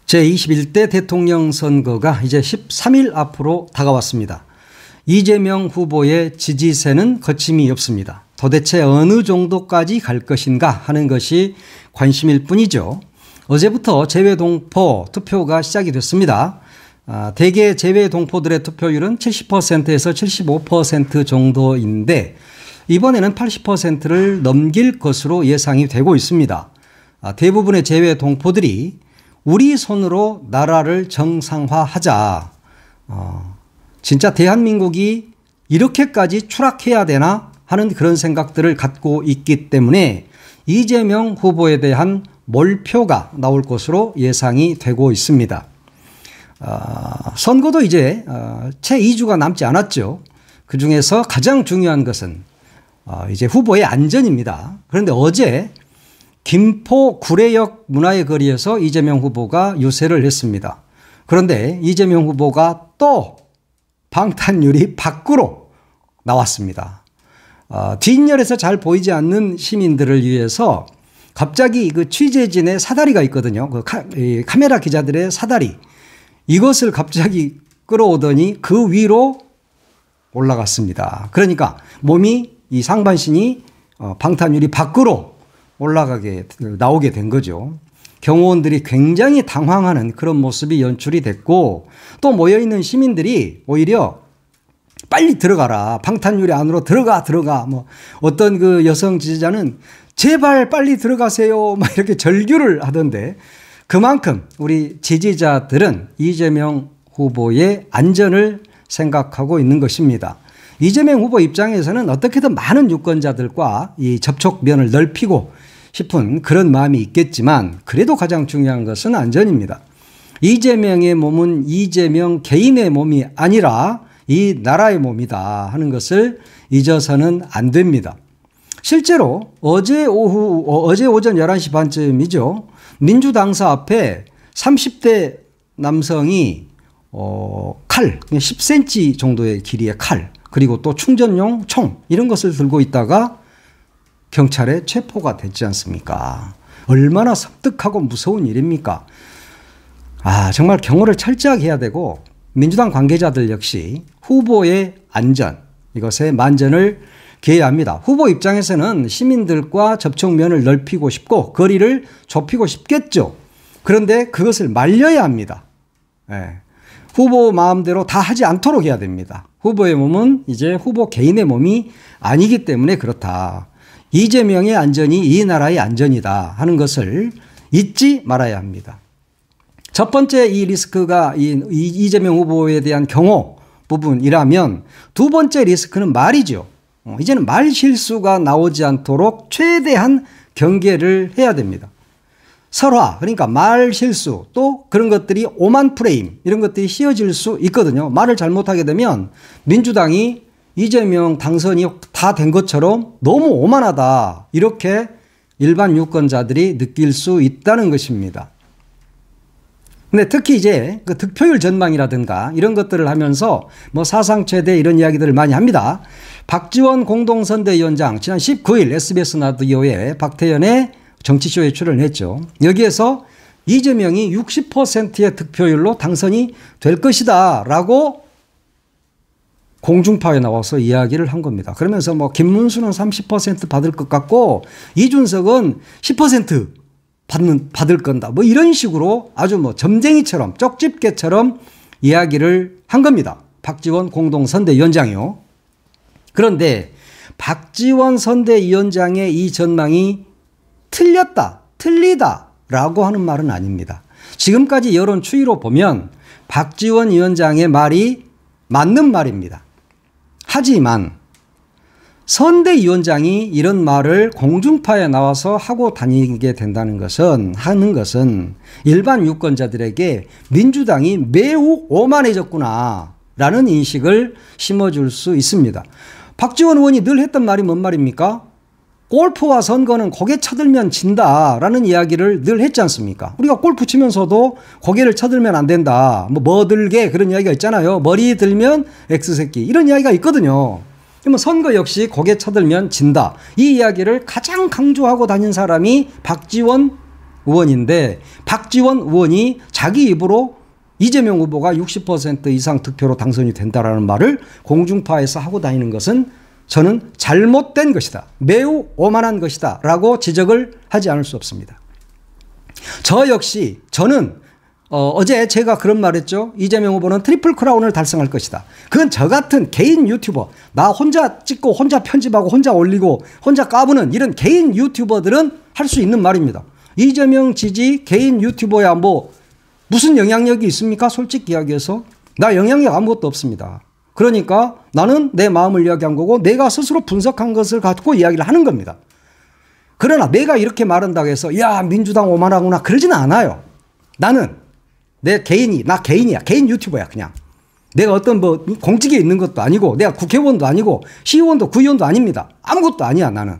제21대 대통령 선거가 이제 13일 앞으로 다가왔습니다. 이재명 후보의 지지세는 거침이 없습니다. 도대체 어느 정도까지 갈 것인가 하는 것이 관심일 뿐이죠. 어제부터 재외동포 투표가 시작이 됐습니다. 대개 재외동포들의 투표율은 70%에서 75% 정도인데 이번에는 80%를 넘길 것으로 예상이 되고 있습니다. 대부분의 재외동포들이 우리 손으로 나라를 정상화하자. 진짜 대한민국이 이렇게까지 추락해야 되나 하는 그런 생각들을 갖고 있기 때문에 이재명 후보에 대한 몰표가 나올 것으로 예상이 되고 있습니다. 선거도 이제 채 2주가 남지 않았죠. 그중에서 가장 중요한 것은 이제 후보의 안전입니다. 그런데 어제 김포 구례역 문화의 거리에서 이재명 후보가 유세를 했습니다. 그런데 이재명 후보가 또 방탄유리 밖으로 나왔습니다. 뒷열에서 잘 보이지 않는 시민들을 위해서 갑자기 그 취재진의 사다리가 있거든요. 그 카메라 기자들의 사다리. 이것을 갑자기 끌어오더니 그 위로 올라갔습니다. 그러니까 몸이 이 상반신이 방탄유리 밖으로 나오게 된 거죠. 경호원들이 굉장히 당황하는 그런 모습이 연출이 됐고 또 모여있는 시민들이 오히려 빨리 들어가라. 방탄유리 안으로 들어가. 뭐 어떤 그 여성 지지자는 제발 빨리 들어가세요. 막 이렇게 절규를 하던데 그만큼 우리 지지자들은 이재명 후보의 안전을 생각하고 있는 것입니다. 이재명 후보 입장에서는 어떻게든 많은 유권자들과 이 접촉면을 넓히고 싶은 그런 마음이 있겠지만 그래도 가장 중요한 것은 안전입니다. 이재명의 몸은 이재명 개인의 몸이 아니라 이 나라의 몸이다 하는 것을 잊어서는 안 됩니다. 실제로 어제 오전 11시 반쯤이죠. 민주당사 앞에 30대 남성이 칼, 10cm 정도의 길이의 칼, 그리고 또 충전용 총 이런 것을 들고 있다가 경찰에 체포가 됐지 않습니까? 얼마나 섬뜩하고 무서운 일입니까? 정말 경호를 철저하게 해야 되고 민주당 관계자들 역시 후보의 안전, 이것에 만전을 기해야 합니다. 후보 입장에서는 시민들과 접촉면을 넓히고 싶고 거리를 좁히고 싶겠죠. 그런데 그것을 말려야 합니다. 후보 마음대로 다 하지 않도록 해야 됩니다. 후보의 몸은 이제 후보 개인의 몸이 아니기 때문에 그렇다. 이재명의 안전이 이 나라의 안전이다 하는 것을 잊지 말아야 합니다. 첫 번째 이 리스크가 이재명 후보에 대한 경호 부분이라면 두 번째 리스크는 말이죠. 이제는 말 실수가 나오지 않도록 최대한 경계를 해야 됩니다. 설화, 그러니까 말 실수, 또 그런 것들이 오만 프레임 이런 것들이 씌워질 수 있거든요. 말을 잘못하게 되면 민주당이 이재명 당선이 다 된 것처럼 너무 오만하다 이렇게 일반 유권자들이 느낄 수 있다는 것입니다. 근데 특히 이제 그 득표율 전망이라든가 이런 것들을 하면서 뭐 사상 최대 이런 이야기들을 많이 합니다. 박지원 공동선대위원장 지난 19일 SBS 라디오에 박태연의 정치쇼에 출연했죠. 여기에서 이재명이 60%의 득표율로 당선이 될 것이다 라고 공중파에 나와서 이야기를 한 겁니다. 그러면서 뭐 김문수는 30% 받을 것 같고 이준석은 10% 받을 건다. 뭐 이런 식으로 아주 뭐 점쟁이처럼 쪽집게처럼 이야기를 한 겁니다. 박지원 공동선대위원장이요. 그런데 박지원 선대위원장의 이 전망이 틀리다 라고 하는 말은 아닙니다. 지금까지 여론 추이로 보면 박지원 위원장의 말이 맞는 말입니다. 하지만 선대위원장이 이런 말을 공중파에 나와서 하고 다니게 된다는 것은 일반 유권자들에게 민주당이 매우 오만해졌구나 라는 인식을 심어줄 수 있습니다. 박지원 의원이 늘 했던 말이 뭔 말입니까? 골프와 선거는 고개 쳐들면 진다라는 이야기를 늘 했지 않습니까? 우리가 골프 치면서도 고개를 쳐들면 안 된다. 뭐 들게 그런 이야기가 있잖아요. 머리 들면 X새끼 이런 이야기가 있거든요. 그러면 선거 역시 고개 쳐들면 진다. 이 이야기를 가장 강조하고 다닌 사람이 박지원 의원인데 박지원 의원이 자기 입으로 이재명 후보가 60% 이상 득표로 당선이 된다라는 말을 공중파에서 하고 다니는 것은 저는 잘못된 것이다. 매우 오만한 것이다. 라고 지적을 하지 않을 수 없습니다. 저 역시 저는 어제 제가 그런 말 했죠. 이재명 후보는 트리플 크라운을 달성할 것이다. 그건 저 같은 개인 유튜버, 나 혼자 찍고 혼자 편집하고 혼자 올리고 혼자 까부는 이런 개인 유튜버들은 할 수 있는 말입니다. 이재명 지지 개인 유튜버야 뭐 무슨 영향력이 있습니까? 솔직히 이야기해서 나 영향력 아무것도 없습니다. 그러니까 나는 내 마음을 이야기한 거고 내가 스스로 분석한 것을 갖고 이야기를 하는 겁니다. 그러나 내가 이렇게 말한다고 해서 야 민주당 오만하구나 그러지는 않아요. 나는 내 개인이 나 개인이야. 개인 유튜버야 그냥. 내가 어떤 뭐 공직에 있는 것도 아니고 내가 국회의원도 아니고 시의원도 구의원도 아닙니다. 아무것도 아니야 나는.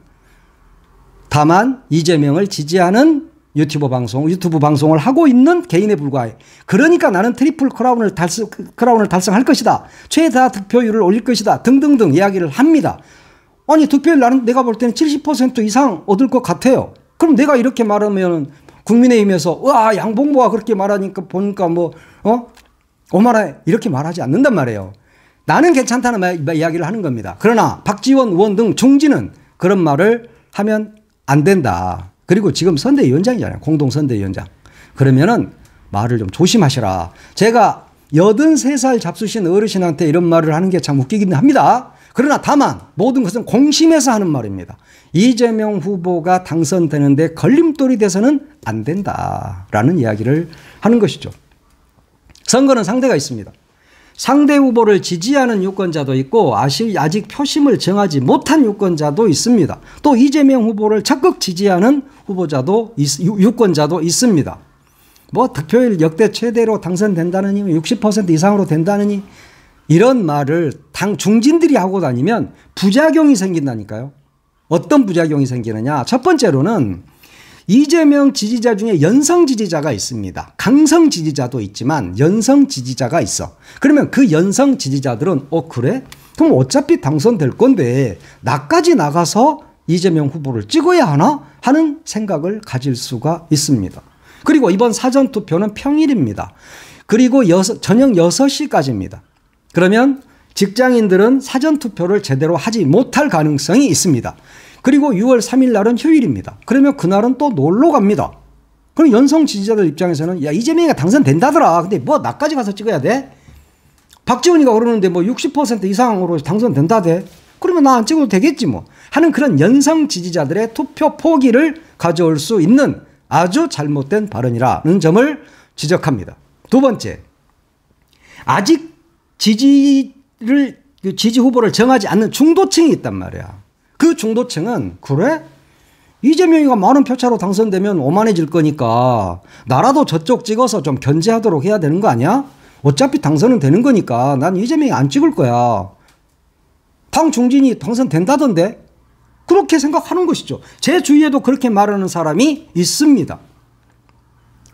다만 이재명을 지지하는 유튜브 방송을 하고 있는 개인에 불과해. 그러니까 나는 트리플 크라운을 달성할 것이다. 최다 득표율을 올릴 것이다. 등등등 이야기를 합니다. 아니 득표율 나는 내가 볼 때는 70% 이상 얻을 것 같아요. 그럼 내가 이렇게 말하면 국민의힘에서 와 양봉모가 그렇게 말하니까 보니까 뭐 오만해 이렇게 말하지 않는단 말이에요. 나는 괜찮다는 이야기를 하는 겁니다. 그러나 박지원 의원 등 중진은 그런 말을 하면 안 된다. 그리고 지금 선대위원장이잖아요. 공동선대위원장. 그러면은 말을 좀 조심하시라. 제가 83살 잡수신 어르신한테 이런 말을 하는 게 참 웃기긴 합니다. 그러나 다만 모든 것은 공심해서 하는 말입니다. 이재명 후보가 당선되는데 걸림돌이 돼서는 안 된다라는 이야기를 하는 것이죠. 선거는 상대가 있습니다. 상대 후보를 지지하는 유권자도 있고 아직 표심을 정하지 못한 유권자도 있습니다. 또 이재명 후보를 적극 지지하는 유권자도 있습니다. 뭐 득표율 역대 최대로 당선된다느니 60% 이상으로 된다느니 이런 말을 당 중진들이 하고 다니면 부작용이 생긴다니까요. 어떤 부작용이 생기느냐. 첫 번째로는 이재명 지지자 중에 연성 지지자가 있습니다. 강성 지지자도 있지만 연성 지지자가 있어. 그러면 그 연성 지지자들은 그래? 그럼 어차피 당선될 건데 나까지 나가서 이재명 후보를 찍어야 하나? 하는 생각을 가질 수가 있습니다. 그리고 이번 사전투표는 평일입니다. 그리고 저녁 6시까지입니다. 그러면 직장인들은 사전투표를 제대로 하지 못할 가능성이 있습니다. 그리고 6월 3일 날은 휴일입니다. 그러면 그날은 또 놀러 갑니다. 그럼 연성 지지자들 입장에서는 야 이재명이가 당선된다더라. 근데 뭐 나까지 가서 찍어야 돼? 박지원이가 그러는데 뭐 60% 이상으로 당선된다대. 그러면 나 안 찍어도 되겠지 뭐. 하는 그런 연성 지지자들의 투표 포기를 가져올 수 있는 아주 잘못된 발언이라는 점을 지적합니다. 두 번째, 아직 지지 후보를 정하지 않는 중도층이 있단 말이야. 그 중도층은 그래? 이재명이가 많은 표차로 당선되면 오만해질 거니까 나라도 저쪽 찍어서 좀 견제하도록 해야 되는 거 아니야? 어차피 당선은 되는 거니까 난 이재명이 안 찍을 거야. 당 중진이 당선된다던데? 그렇게 생각하는 것이죠. 제 주위에도 그렇게 말하는 사람이 있습니다.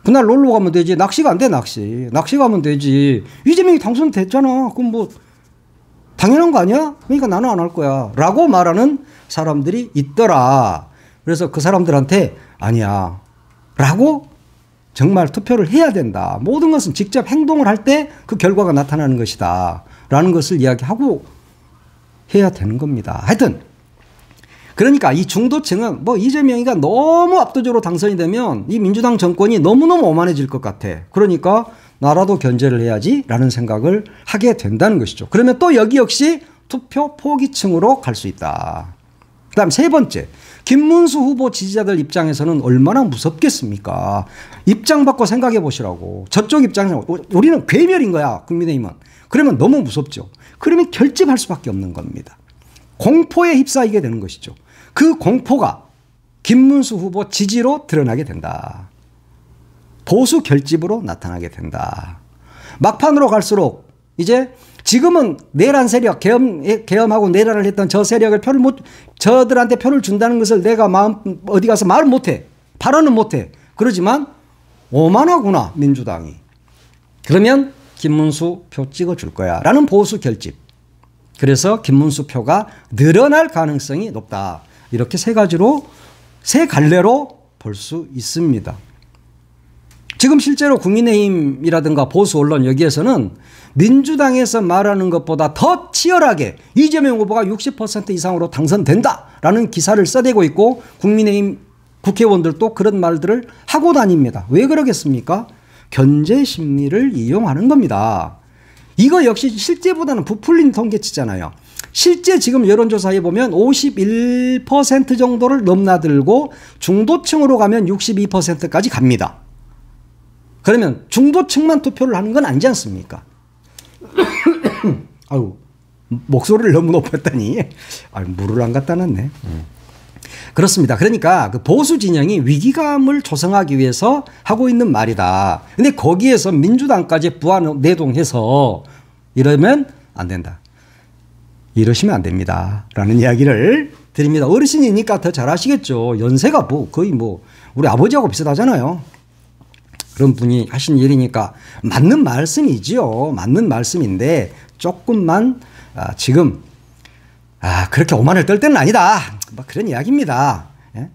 그날 놀러 가면 되지. 낚시가 안 돼, 낚시. 낚시 가면 되지. 이재명이 당선됐잖아. 그럼 뭐 당연한 거 아니야? 그러니까 나는 안 할 거야. 라고 말하는 사람들이 있더라. 그래서 그 사람들한테 아니야. 라고 정말 투표를 해야 된다. 모든 것은 직접 행동을 할 때 그 결과가 나타나는 것이다. 라는 것을 이야기하고 해야 되는 겁니다. 하여튼 그러니까 이 중도층은 뭐 이재명이가 너무 압도적으로 당선이 되면 이 민주당 정권이 너무너무 오만해질 것 같아. 그러니까 나라도 견제를 해야지 라는 생각을 하게 된다는 것이죠. 그러면 또 여기 역시 투표 포기층으로 갈 수 있다. 그 다음 세 번째, 김문수 후보 지지자들 입장에서는 얼마나 무섭겠습니까? 입장 바꿔 생각해 보시라고. 저쪽 입장에서 우리는 괴멸인 거야 국민의힘은. 그러면 너무 무섭죠. 그러면 결집할 수밖에 없는 겁니다. 공포에 휩싸이게 되는 것이죠. 그 공포가 김문수 후보 지지로 드러나게 된다. 보수 결집으로 나타나게 된다. 막판으로 갈수록 이제 지금은 내란 세력, 계엄하고 내란을 했던 저 세력을 저들한테 표를 준다는 것을 내가 어디 가서 말은 못해. 발언은 못해. 그러지만 오만하구나, 민주당이. 그러면 김문수 표 찍어줄 거야. 라는 보수 결집. 그래서 김문수 표가 늘어날 가능성이 높다. 이렇게 세 갈래로 볼 수 있습니다. 지금 실제로 국민의힘이라든가 보수 언론 여기에서는 민주당에서 말하는 것보다 더 치열하게 이재명 후보가 60% 이상으로 당선된다라는 기사를 써대고 있고 국민의힘 국회의원들도 그런 말들을 하고 다닙니다. 왜 그러겠습니까? 견제 심리를 이용하는 겁니다. 이거 역시 실제보다는 부풀린 통계치잖아요. 실제 지금 여론조사에 보면 51% 정도를 넘나들고 중도층으로 가면 62%까지 갑니다. 그러면 중도층만 투표를 하는 건 아니지 않습니까? 아유, 목소리를 너무 높였더니 물을 안 갖다 놨네. 그렇습니다. 그러니까 그 보수 진영이 위기감을 조성하기 위해서 하고 있는 말이다. 근데 거기에서 민주당까지 부안내동해서 이러면 안 된다. 이러시면 안 됩니다. 라는 이야기를 드립니다. 어르신이니까 더 잘 아시겠죠. 연세가 거의 우리 아버지하고 비슷하잖아요. 그런 분이 하신 일이니까 맞는 말씀이지요. 맞는 말씀인데 조금만 지금 그렇게 오만을 떨 때는 아니다. 그런 이야기입니다. 예?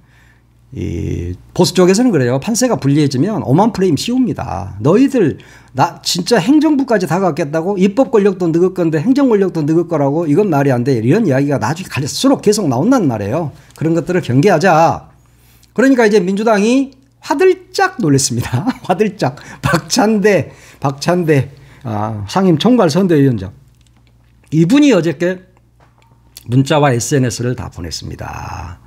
이 보수 쪽에서는 그래요. 판세가 불리해지면 오만 프레임 씌웁니다. 너희들 나 진짜 행정부까지 다가갔겠다고 입법 권력도 넣을 건데 행정 권력도 넣을 거라고 이건 말이 안 돼. 이런 이야기가 나중에 갈수록 계속 나온단 말이에요. 그런 것들을 경계하자. 그러니까 이제 민주당이 화들짝 놀랐습니다. 화들짝. 박찬대 상임총괄선대위원장. 이분이 어저께 문자와 SNS를 다 보냈습니다.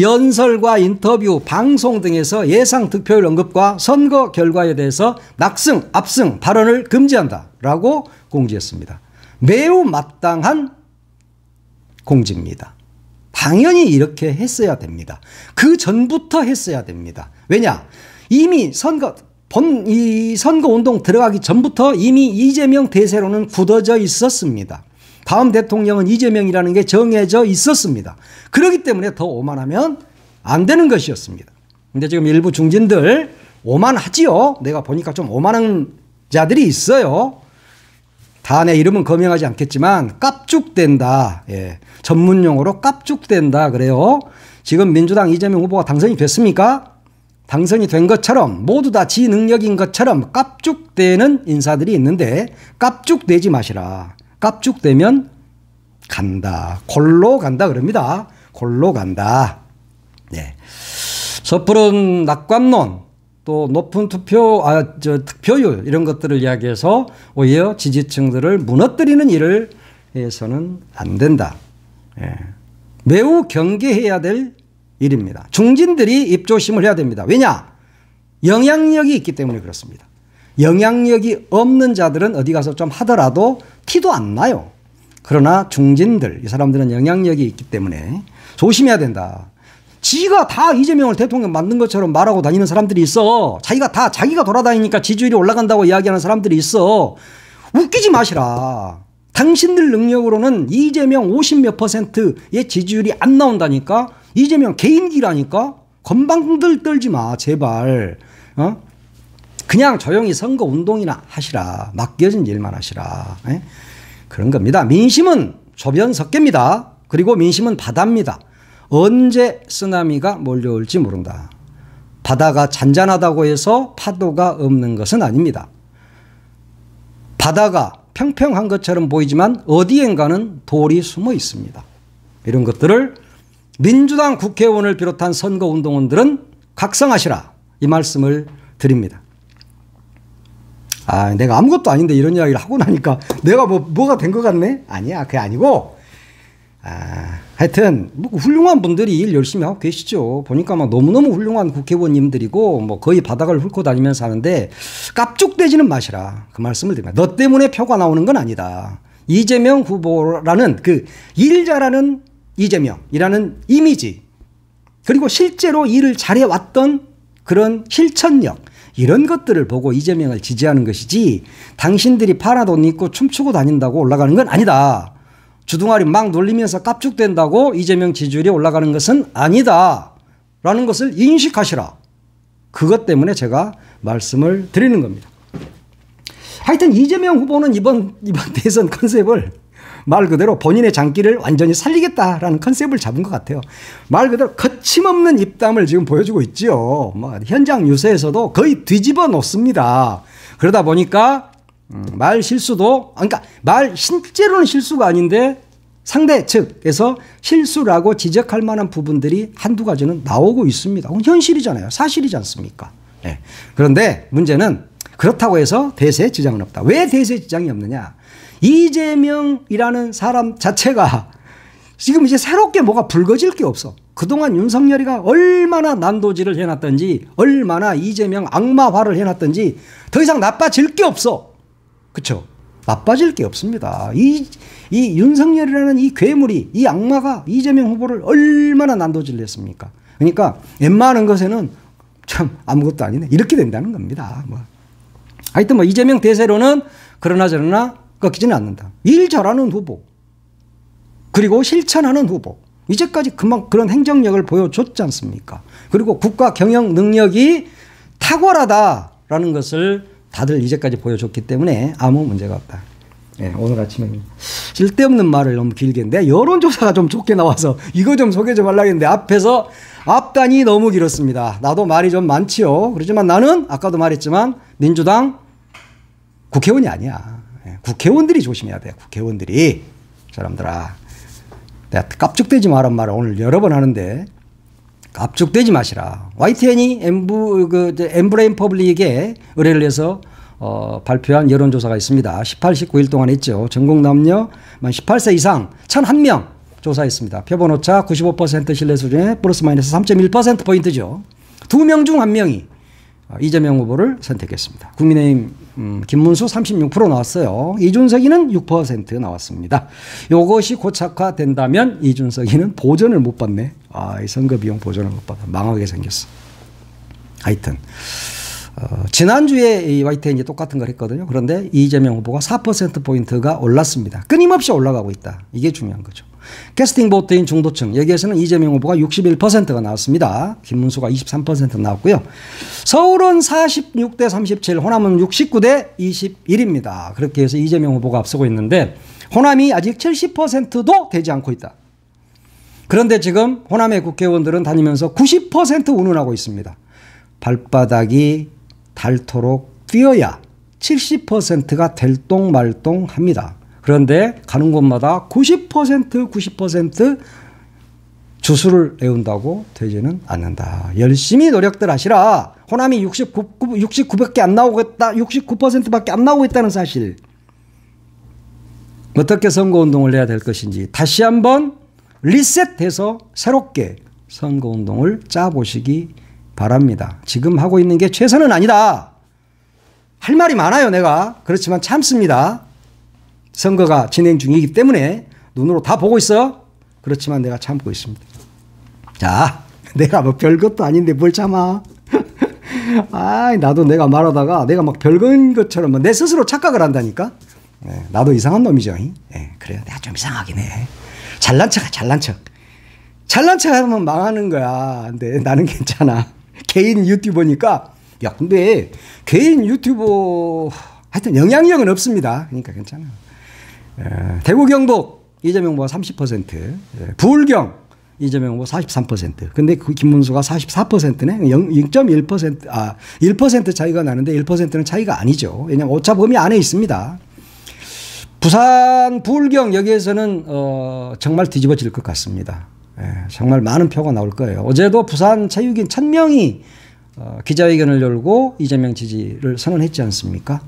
연설과 인터뷰, 방송 등에서 예상 득표율 언급과 선거 결과에 대해서 낙승, 압승 발언을 금지한다라고 공지했습니다. 매우 마땅한 공지입니다. 당연히 이렇게 했어야 됩니다. 그 전부터 했어야 됩니다. 왜냐? 이미 이 선거운동 들어가기 전부터 이미 이재명 대세로는 굳어져 있었습니다. 다음 대통령은 이재명이라는 게 정해져 있었습니다. 그렇기 때문에 더 오만하면 안 되는 것이었습니다. 근데 지금 일부 중진들 오만하지요. 내가 보니까 좀 오만한 자들이 있어요. 다 내 이름은 거명하지 않겠지만 깝죽된다. 예. 전문 용어로 깝죽된다 그래요. 지금 민주당 이재명 후보가 당선이 됐습니까? 당선이 된 것처럼 모두 다 지 능력인 것처럼 깝죽대는 인사들이 있는데 깝죽대지 마시라. 깝죽대면 간다. 골로 간다 그럽니다. 골로 간다. 네. 섣부른 낙관론 또 높은 득표율 이런 것들을 이야기해서 오히려 지지층들을 무너뜨리는 일을 해서는 안 된다. 예. 매우 경계해야 될 일입니다. 중진들이 입조심을 해야 됩니다. 왜냐? 영향력이 있기 때문에 그렇습니다. 영향력이 없는 자들은 어디 가서 좀 하더라도 티도 안 나요. 그러나 중진들, 이 사람들은 영향력이 있기 때문에 조심해야 된다. 지가 다 이재명을 대통령 만든 것처럼 말하고 다니는 사람들이 있어. 자기가 돌아다니니까 지지율이 올라간다고 이야기하는 사람들이 있어. 웃기지 마시라. 당신들 능력으로는 이재명 50몇 %의 지지율이 안 나온다니까. 이재명 개인기라니까. 건방들 떨지 마 제발. 그냥 조용히 선거운동이나 하시라. 맡겨진 일만 하시라. 에? 그런 겁니다. 민심은 조변석계입니다. 그리고 민심은 바다입니다. 언제 쓰나미가 몰려올지 모른다. 바다가 잔잔하다고 해서 파도가 없는 것은 아닙니다. 바다가 평평한 것처럼 보이지만 어디엔가는 돌이 숨어 있습니다. 이런 것들을 민주당 국회의원을 비롯한 선거운동원들은 각성하시라. 이 말씀을 드립니다. 내가 아무것도 아닌데 이런 이야기를 하고 나니까 내가 뭐가 된 것 같네? 아니야. 그게 아니고, 하여튼, 훌륭한 분들이 일 열심히 하고 계시죠. 보니까 너무너무 훌륭한 국회의원님들이고, 거의 바닥을 훑고 다니면서 하는데, 깝죽대지는 마시라. 그 말씀을 드립니다. 너 때문에 표가 나오는 건 아니다. 이재명 후보라는 일 잘하는 이재명이라는 이미지, 그리고 실제로 일을 잘해왔던 그런 실천력, 이런 것들을 보고 이재명을 지지하는 것이지 당신들이 파란 옷 입고 춤추고 다닌다고 올라가는 건 아니다. 주둥아리 막 놀리면서 깝죽된다고 이재명 지지율이 올라가는 것은 아니다. 라는 것을 인식하시라. 그것 때문에 제가 말씀을 드리는 겁니다. 하여튼 이재명 후보는 이번 대선 컨셉을 말 그대로 본인의 장기를 완전히 살리겠다라는 컨셉을 잡은 것 같아요. 말 그대로 거침없는 입담을 지금 보여주고 있죠. 뭐 현장 뉴스에서도 거의 뒤집어 놓습니다. 그러다 보니까 말 실수도, 그러니까 말 실제로는 실수가 아닌데 상대 측에서 실수라고 지적할 만한 부분들이 한두 가지는 나오고 있습니다. 현실이잖아요. 사실이지 않습니까? 네. 그런데 문제는 그렇다고 해서 대세에 지장은 없다. 왜 대세에 지장이 없느냐? 이재명이라는 사람 자체가 지금 이제 새롭게 뭐가 불거질 게 없어. 그동안 윤석열이가 얼마나 난도질을 해놨던지, 얼마나 이재명 악마화를 해놨던지 더 이상 나빠질 게 없어. 그렇죠? 나빠질 게 없습니다. 이 윤석열이라는 이 괴물이, 이 악마가 이재명 후보를 얼마나 난도질을 했습니까? 그러니까 웬만한 것에는 참 아무것도 아니네. 이렇게 된다는 겁니다. 뭐. 하여튼 뭐 이재명 대세로는 그러나 저러나 꺾이지는 않는다. 일 잘하는 후보, 그리고 실천하는 후보. 이제까지 그런 행정력을 보여줬지 않습니까? 그리고 국가 경영 능력이 탁월하다라는 것을 다들 이제까지 보여줬기 때문에 아무 문제가 없다. 네, 오늘 아침에 쓸데없는 말을 너무 길게 했는데 여론조사가 좀 좋게 나와서 이거 좀 소개 좀 하려고 했는데 앞에서 앞단이 너무 길었습니다. 나도 말이 좀 많지요. 그렇지만 나는 아까도 말했지만 민주당 국회의원이 아니야. 국회의원들이 조심해야 돼. 국회의원들이. 사람들아, 내가 깝죽대지 마란 말을 오늘 여러 번 하는데 깝죽대지 마시라. YTN이 엠브레인 퍼블릭에 의뢰를 해서 발표한 여론조사가 있습니다. 18, 19일 동안 했죠. 전국 남녀 18세 이상 1,001명 조사했습니다. 표본오차 95% 신뢰 수준에 플러스 마이너스 3.1%포인트죠. 2명 중 1명이 이재명 후보를 선택했습니다. 국민의힘 김문수 36% 나왔어요. 이준석이는 6% 나왔습니다. 이것이 고착화된다면 이준석이는 보전을 못 받네. 이 선거 비용 보전을 못 받아. 망하게 생겼어. 하여튼 지난주에 이 YTN이 똑같은 걸 했거든요. 그런데 이재명 후보가 4%포인트가 올랐습니다. 끊임없이 올라가고 있다. 이게 중요한 거죠. 캐스팅 보트인 중도층, 여기에서는 이재명 후보가 61%가 나왔습니다. 김문수가 23% 나왔고요. 서울은 46대 37, 호남은 69대 21입니다. 그렇게 해서 이재명 후보가 앞서고 있는데 호남이 아직 70%도 되지 않고 있다. 그런데 지금 호남의 국회의원들은 다니면서 90% 운운하고 있습니다. 발바닥이 닳도록 뛰어야 70%가 될똥말똥합니다. 그런데 가는 곳마다 90% 주수를 내온다고 되지는 않는다. 열심히 노력들 하시라. 호남이 69밖에 안 나오고 있다. 69%밖에 안 나오고 있다는 사실. 어떻게 선거운동을 해야 될 것인지 다시 한번 리셋해서 새롭게 선거운동을 짜보시기 바랍니다. 지금 하고 있는 게 최선은 아니다. 할 말이 많아요, 내가. 그렇지만 참습니다. 선거가 진행 중이기 때문에 눈으로 다 보고 있어. 그렇지만 내가 참고 있습니다. 자, 내가 뭐 별것도 아닌데 뭘 참아. 나도 내가 말하다가 내가 막 별건 것처럼 내 스스로 착각을 한다니까. 나도 이상한 놈이죠. 그래요. 내가 좀 이상하긴 해. 잘난 척. 잘난 척 하면 망하는 거야. 근데 나는 괜찮아. 개인 유튜버니까. 야, 근데 개인 유튜버 하여튼 영향력은 없습니다. 그러니까 괜찮아. 대구 경북 이재명 후보가 30%, 부울경 이재명 후보 43%. 근데 그 김문수가 44%네. 0.1%, 1% 차이가 나는데 1%는 차이가 아니죠. 왜냐하면 오차 범위 안에 있습니다. 부산 부울경 여기에서는 정말 뒤집어질 것 같습니다. 정말 많은 표가 나올 거예요. 어제도 부산 체육인 1,000명이 기자회견을 열고 이재명 지지를 선언했지 않습니까?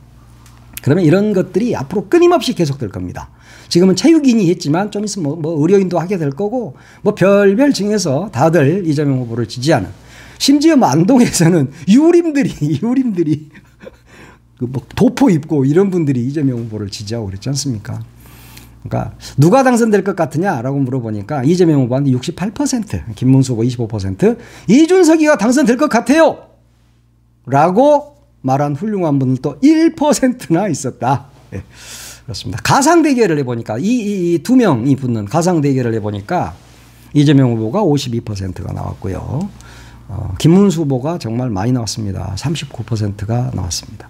그러면 이런 것들이 앞으로 끊임없이 계속될 겁니다. 지금은 체육인이 했지만 좀 있으면 뭐 의료인도 하게 될 거고 뭐 별별 층에서 다들 이재명 후보를 지지하는, 심지어 뭐 안동에서는 유림들이 뭐 도포 입고 이런 분들이 이재명 후보를 지지하고 그랬지 않습니까? 그러니까 누가 당선될 것 같으냐라고 물어보니까 이재명 후보한테 68%, 김문수 후보 25%, 이준석이가 당선될 것 같아요 라고 말한 훌륭한 분들도 1%나 있었다. 네, 그렇습니다. 가상 대결을 해보니까 이 두 명이 붙는 가상 대결을 해보니까 이재명 후보가 52%가 나왔고요. 김문수 후보가 정말 많이 나왔습니다. 39%가 나왔습니다.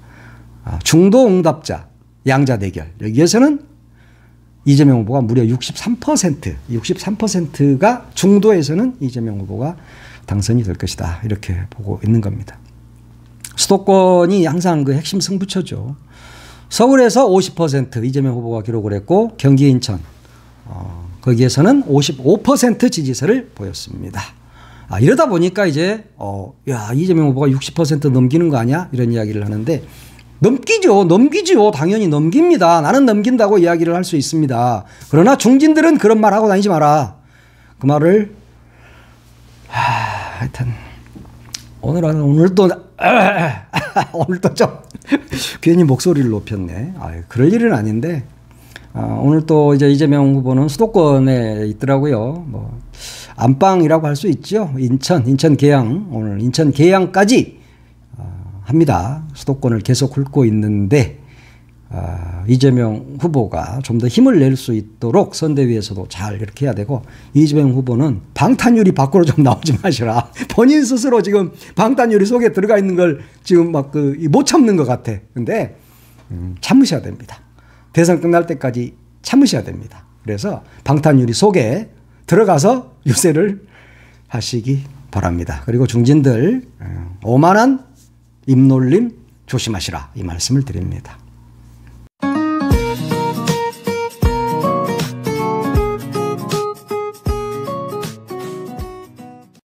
중도 응답자 양자 대결, 여기에서는 이재명 후보가 무려 63%가 중도에서는 이재명 후보가 당선이 될 것이다. 이렇게 보고 있는 겁니다. 수도권이 항상 그 핵심 승부처죠. 서울에서 50% 이재명 후보가 기록을 했고 경기 인천 거기에서는 55% 지지세를 보였습니다. 이러다 보니까 이제 야 이재명 후보가 60% 넘기는 거 아니야? 이런 이야기를 하는데 넘기죠. 당연히 넘깁니다. 나는 넘긴다고 이야기를 할 수 있습니다. 그러나 중진들은 그런 말 하고 다니지 마라. 그 말을 하여튼 오늘도 좀 괜히 목소리를 높였네. 그럴 일은 아닌데 오늘 또 이제 이재명 후보는 수도권에 있더라고요. 뭐 안방이라고 할 수 있죠. 인천 계양 오늘 인천 계양까지 합니다. 수도권을 계속 훑고 있는데 이재명 후보가 좀 더 힘을 낼 수 있도록 선대위에서도 잘 이렇게 해야 되고 이재명 후보는 방탄유리 밖으로 좀 나오지 마시라. 본인 스스로 지금 방탄유리 속에 들어가 있는 걸 지금 막 못 참는 것 같아. 근데 참으셔야 됩니다. 대선 끝날 때까지 참으셔야 됩니다. 그래서 방탄유리 속에 들어가서 유세를 하시기 바랍니다. 그리고 중진들 오만한 입놀림 조심하시라 이 말씀을 드립니다.